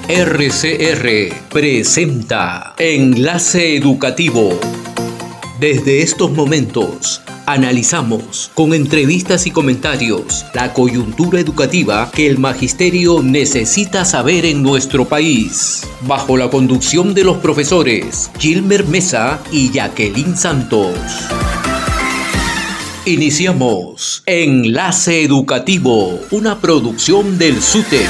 RCR presenta Enlace Educativo. Desde estos momentos analizamos con entrevistas y comentarios la coyuntura educativa que el magisterio necesita saber en nuestro país. Bajo la conducción de los profesores Gilmer Mesa y Jacqueline Santos. Iniciamos Enlace Educativo, una producción del SUTEP.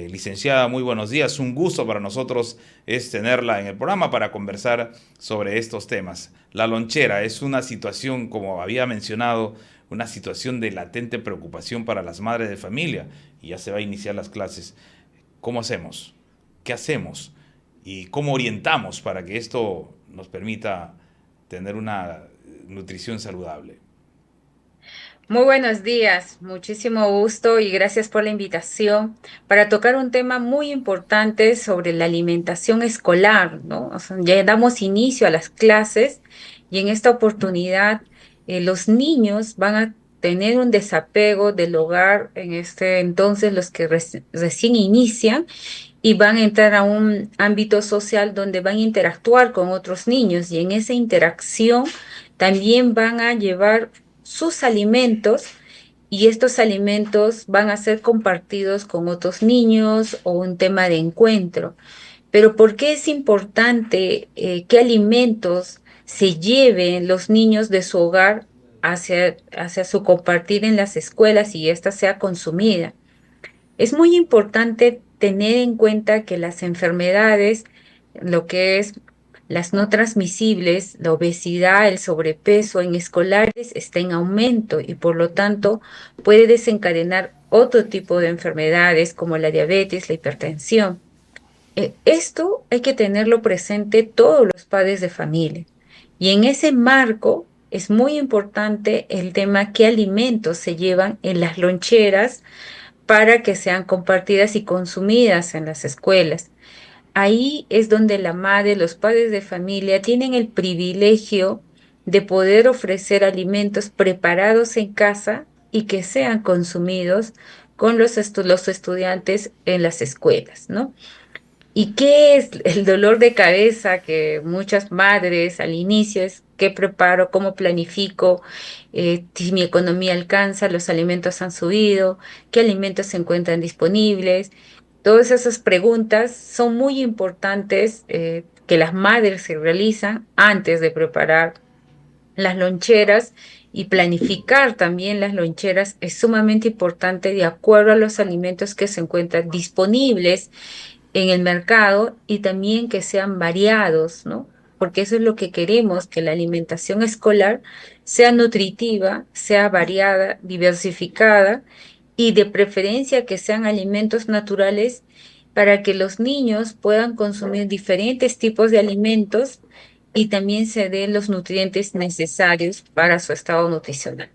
Licenciada, muy buenos días. Un gusto para nosotros es tenerla en el programa para conversar sobre estos temas. La lonchera es una situación, como había mencionado, una situación de latente preocupación para las madres de familia y ya se va a iniciar las clases. ¿Cómo hacemos? ¿Qué hacemos? ¿Y cómo orientamos para que esto nos permita tener una nutrición saludable? Muy buenos días, muchísimo gusto y gracias por la invitación para tocar un tema muy importante sobre la alimentación escolar, ¿no? O sea, ya damos inicio a las clases y en esta oportunidad los niños van a tener un desapego del hogar en este entonces, los que recién inician y van a entrar a un ámbito social donde van a interactuar con otros niños y en esa interacción también van a llevar sus alimentos y estos alimentos van a ser compartidos con otros niños o un tema de encuentro. Pero ¿por qué es importante qué alimentos se lleven los niños de su hogar hacia su compartir en las escuelas y ésta sea consumida? Es muy importante tener en cuenta que las enfermedades, lo que es las no transmisibles, la obesidad, el sobrepeso en escolares está en aumento y por lo tanto puede desencadenar otro tipo de enfermedades como la diabetes, la hipertensión. Esto hay que tenerlo presente todos los padres de familia. Y en ese marco es muy importante el tema qué alimentos se llevan en las loncheras para que sean compartidas y consumidas en las escuelas. Ahí es donde la madre, los padres de familia tienen el privilegio de poder ofrecer alimentos preparados en casa y que sean consumidos con los estudiantes en las escuelas, ¿no? ¿Y qué es el dolor de cabeza que muchas madres al inicio es qué preparo, cómo planifico, si mi economía alcanza, los alimentos han subido, qué alimentos se encuentran disponibles? Todas esas preguntas son muy importantes que las madres se realizan antes de preparar las loncheras y planificar también las loncheras es sumamente importante de acuerdo a los alimentos que se encuentran disponibles en el mercado y también que sean variados, ¿no? Porque eso es lo que queremos, que la alimentación escolar sea nutritiva, sea variada, diversificada y de preferencia que sean alimentos naturales para que los niños puedan consumir diferentes tipos de alimentos y también se den los nutrientes necesarios para su estado nutricional.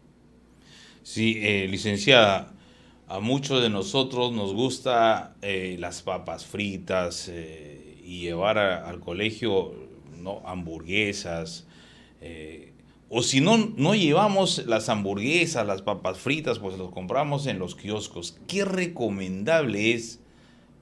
Sí, licenciada, a muchos de nosotros nos gusta las papas fritas y llevar al colegio, ¿no?, hamburguesas. O si no llevamos las hamburguesas, las papas fritas, pues los compramos en los kioscos. ¿Qué recomendable es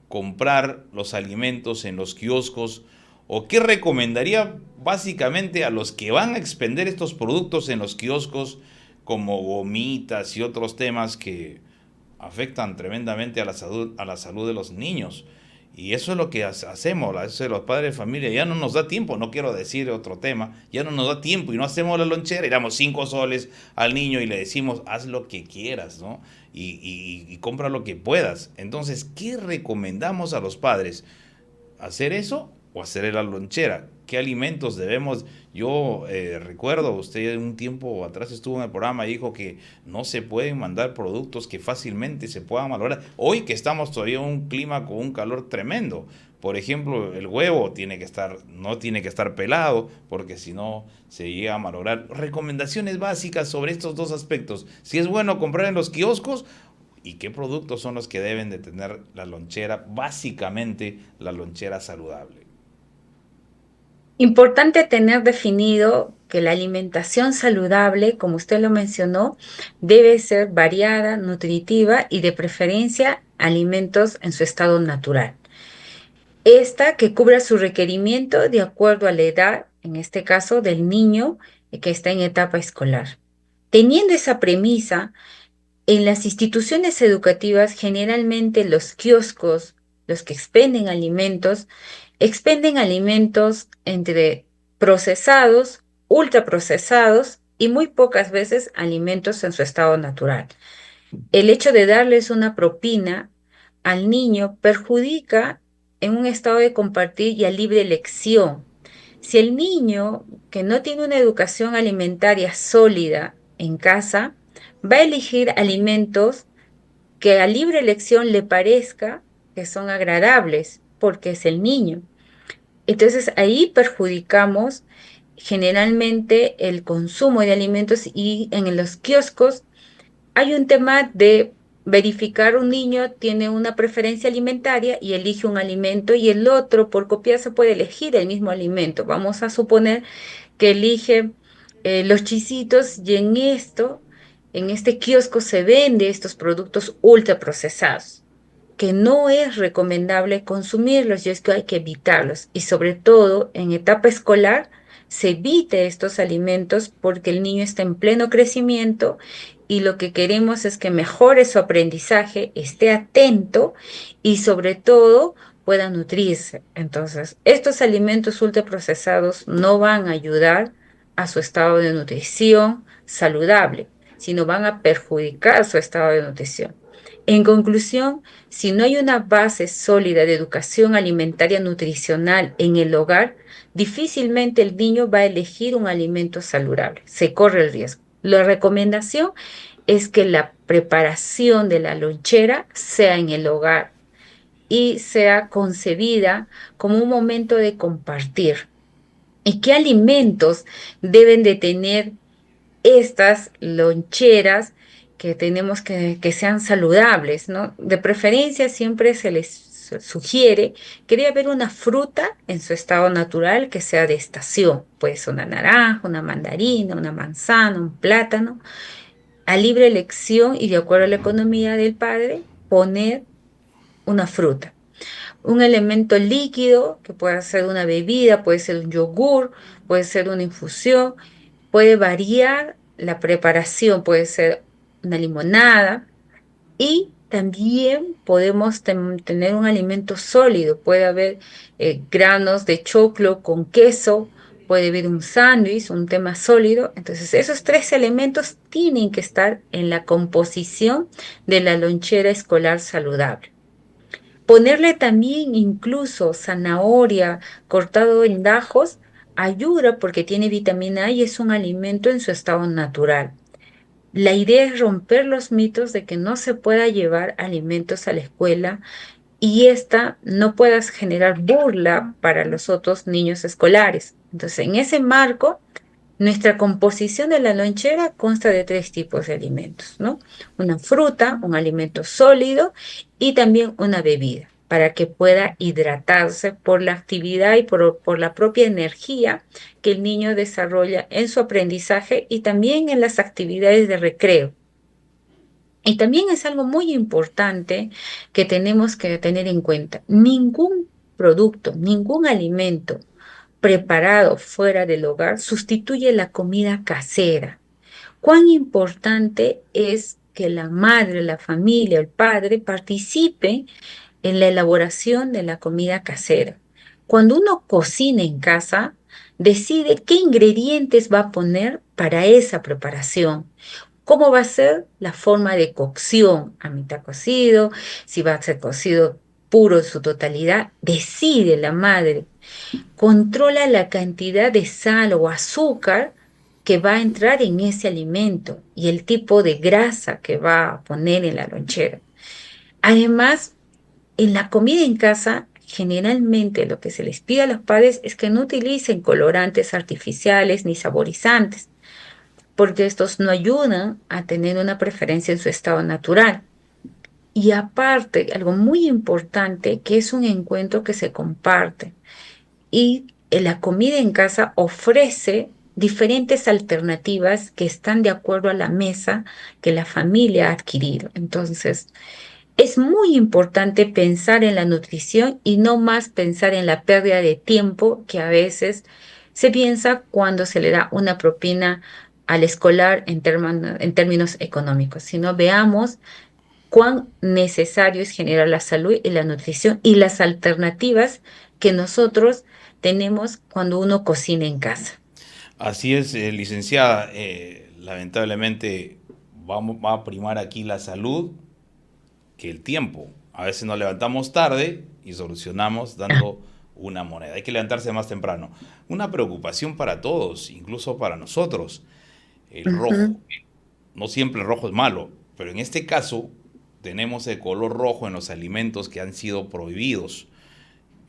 comprar los alimentos en los kioscos? ¿O qué recomendaría básicamente a los que van a expender estos productos en los kioscos, como gomitas y otros temas que afectan tremendamente a la salud de los niños? Y eso es lo que hacemos, eso de los padres de familia. Ya no nos da tiempo, no quiero decir otro tema, ya no nos da tiempo y no hacemos la lonchera y damos 5 soles al niño y le decimos, haz lo que quieras, ¿no? Y compra lo que puedas. Entonces, ¿qué recomendamos a los padres? ¿Hacer eso o hacer la lonchera? ¿Qué alimentos debemos? Yo recuerdo, usted un tiempo atrás estuvo en el programa y dijo que no se pueden mandar productos que fácilmente se puedan malograr. Hoy que estamos todavía en un clima con un calor tremendo. Por ejemplo, el huevo no tiene que estar pelado porque si no se llega a malograr. Recomendaciones básicas sobre estos dos aspectos. Si es bueno comprar en los kioscos y qué productos son los que deben de tener la lonchera, básicamente la lonchera saludable. Importante tener definido que la alimentación saludable, como usted lo mencionó, debe ser variada, nutritiva y de preferencia alimentos en su estado natural. Esta que cubra su requerimiento de acuerdo a la edad, en este caso del niño que está en etapa escolar. Teniendo esa premisa, en las instituciones educativas, generalmente los kioscos, los que expenden alimentos entre procesados, ultraprocesados y muy pocas veces alimentos en su estado natural. El hecho de darles una propina al niño perjudica en un estado de compartir y a libre elección. Si el niño que no tiene una educación alimentaria sólida en casa, va a elegir alimentos que a libre elección le parezca que son agradables, porque es el niño. Entonces ahí perjudicamos generalmente el consumo de alimentos y en los kioscos hay un tema de verificar un niño tiene una preferencia alimentaria y elige un alimento y el otro por copiarse puede elegir el mismo alimento. Vamos a suponer que elige los chisitos y en este kiosco se vende estos productos ultraprocesados que no es recomendable consumirlos y es que hay que evitarlos. Y sobre todo en etapa escolar se evite estos alimentos porque el niño está en pleno crecimiento y lo que queremos es que mejore su aprendizaje, esté atento y sobre todo pueda nutrirse. Entonces, estos alimentos ultraprocesados no van a ayudar a su estado de nutrición saludable, sino van a perjudicar su estado de nutrición. En conclusión, si no hay una base sólida de educación alimentaria nutricional en el hogar, difícilmente el niño va a elegir un alimento saludable. Se corre el riesgo. La recomendación es que la preparación de la lonchera sea en el hogar y sea concebida como un momento de compartir. ¿Y qué alimentos deben de tener estas loncheras que tenemos que sean saludables, ¿no? De preferencia siempre se les sugiere que debe haber una fruta en su estado natural que sea de estación. Puede ser una naranja, una mandarina, una manzana, un plátano. A libre elección y de acuerdo a la economía del padre, poner una fruta. Un elemento líquido que puede ser una bebida, puede ser un yogur, puede ser una infusión, puede variar la preparación, puede ser una limonada y también podemos tener un alimento sólido, puede haber granos de choclo con queso, puede haber un sándwich, un tema sólido. Entonces esos tres elementos tienen que estar en la composición de la lonchera escolar saludable. Ponerle también incluso zanahoria cortado en dajos ayuda porque tiene vitamina A y es un alimento en su estado natural. La idea es romper los mitos de que no se pueda llevar alimentos a la escuela y esta no pueda generar burla para los otros niños escolares. Entonces, en ese marco, nuestra composición de la lonchera consta de tres tipos de alimentos, ¿no? Una fruta, un alimento sólido y también una bebida para que pueda hidratarse por la actividad y por la propia energía que el niño desarrolla en su aprendizaje y también en las actividades de recreo. Y también es algo muy importante que tenemos que tener en cuenta. Ningún producto, ningún alimento preparado fuera del hogar sustituye la comida casera. Cuán importante es que la madre, la familia, el padre participe en la elaboración de la comida casera. Cuando uno cocina en casa, decide qué ingredientes va a poner para esa preparación. ¿Cómo va a ser la forma de cocción? A mitad cocido, si va a ser cocido puro en su totalidad, decide la madre. Controla la cantidad de sal o azúcar que va a entrar en ese alimento y el tipo de grasa que va a poner en la lonchera. Además, en la comida en casa, generalmente lo que se les pide a los padres es que no utilicen colorantes artificiales ni saborizantes, porque estos no ayudan a tener una preferencia en su estado natural. Y aparte, algo muy importante, que es un encuentro que se comparte. Y la comida en casa ofrece diferentes alternativas que están de acuerdo a la mesa que la familia ha adquirido. Entonces, es muy importante pensar en la nutrición y no más pensar en la pérdida de tiempo que a veces se piensa cuando se le da una propina al escolar en términos económicos, sino veamos cuán necesario es generar la salud y la nutrición y las alternativas que nosotros tenemos cuando uno cocina en casa. Así es, licenciada. Lamentablemente va a primar aquí la salud que el tiempo. A veces nos levantamos tarde y solucionamos dando una moneda. Hay que levantarse más temprano. Una preocupación para todos, incluso para nosotros. El rojo. Ujú. No siempre el rojo es malo, pero en este caso tenemos el color rojo en los alimentos que han sido prohibidos.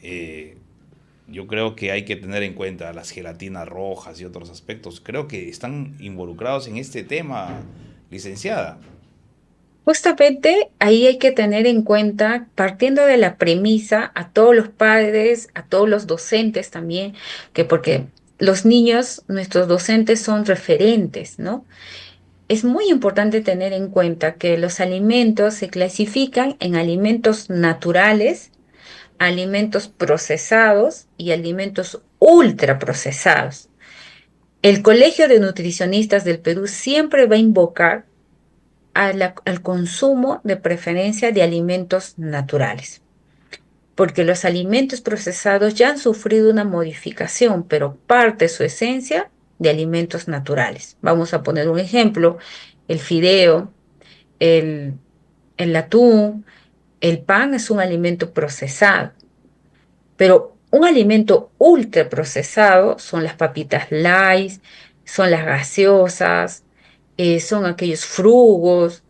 Eh, yo creo que hay que tener en cuenta las gelatinas rojas y otros aspectos. Creo que están involucrados en este tema, licenciada. Justamente ahí hay que tener en cuenta, partiendo de la premisa, a todos los padres, a todos los docentes también, que porque los niños, nuestros docentes son referentes, ¿no? Es muy importante tener en cuenta que los alimentos se clasifican en alimentos naturales, alimentos procesados y alimentos ultraprocesados. El Colegio de Nutricionistas del Perú siempre va a invocar al consumo de preferencia de alimentos naturales, porque los alimentos procesados ya han sufrido una modificación, pero parte su esencia de alimentos naturales. Vamos a poner un ejemplo: el fideo, el, el atún, el pan es un alimento procesado, pero un alimento ultraprocesado son las papitas Lay's, son las gaseosas, son aquellos frugos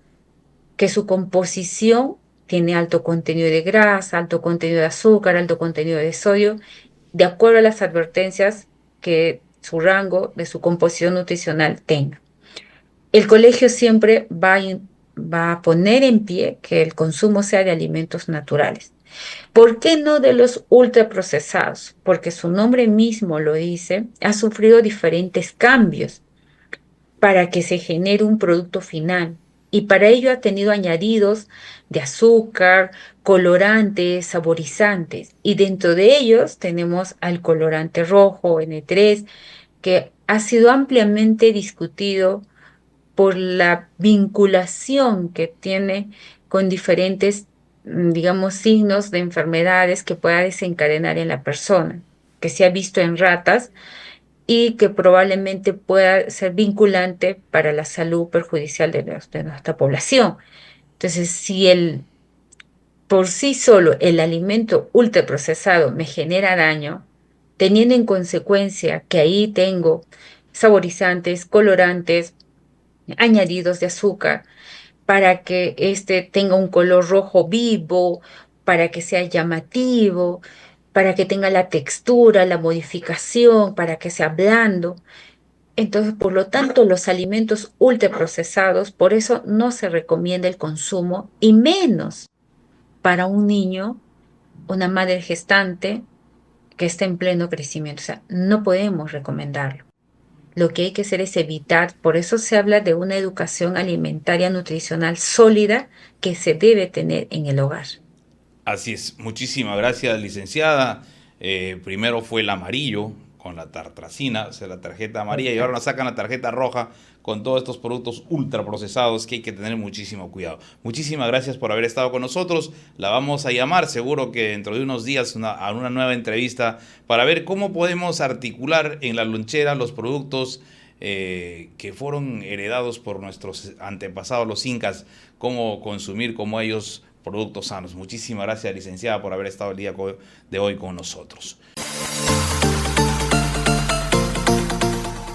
que su composición tiene alto contenido de grasa, alto contenido de azúcar, alto contenido de sodio, de acuerdo a las advertencias que su rango de su composición nutricional tenga. El colegio siempre va a poner en pie que el consumo sea de alimentos naturales. ¿Por qué no de los ultraprocesados? Porque su nombre mismo lo dice, ha sufrido diferentes cambios para que se genere un producto final. Y para ello ha tenido añadidos de azúcar, colorantes, saborizantes. Y dentro de ellos tenemos al colorante rojo, N3, que ha sido ampliamente discutido por la vinculación que tiene con diferentes, digamos, signos de enfermedades que pueda desencadenar en la persona, que se ha visto en ratas y que probablemente pueda ser vinculante para la salud perjudicial de nuestra población. Entonces, si por sí solo el alimento ultraprocesado me genera daño, teniendo en consecuencia que ahí tengo saborizantes, colorantes, añadidos de azúcar, para que este tenga un color rojo vivo, para que sea llamativo, para que tenga la textura, la modificación, para que sea blando. Entonces, por lo tanto, los alimentos ultraprocesados, por eso no se recomienda el consumo, y menos para un niño, una madre gestante que está en pleno crecimiento. O sea, no podemos recomendarlo. Lo que hay que hacer es evitar, por eso se habla de una educación alimentaria nutricional sólida que se debe tener en el hogar. Así es, muchísimas gracias, licenciada. Primero fue el amarillo con la tartracina, o sea, la tarjeta amarilla, y ahora nos sacan la tarjeta roja con todos estos productos ultraprocesados que hay que tener muchísimo cuidado. Muchísimas gracias por haber estado con nosotros. La vamos a llamar seguro que dentro de unos días a una nueva entrevista para ver cómo podemos articular en la lonchera los productos que fueron heredados por nuestros antepasados, los incas, cómo consumir como ellos productos sanos. Muchísimas gracias, licenciada, por haber estado el día de hoy con nosotros.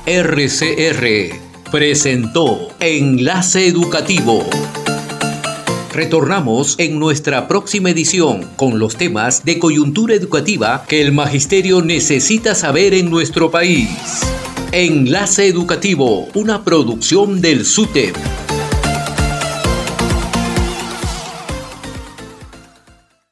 RCR presentó Enlace Educativo. Retornamos en nuestra próxima edición con los temas de coyuntura educativa que el magisterio necesita saber en nuestro país. Enlace Educativo, una producción del SUTEP.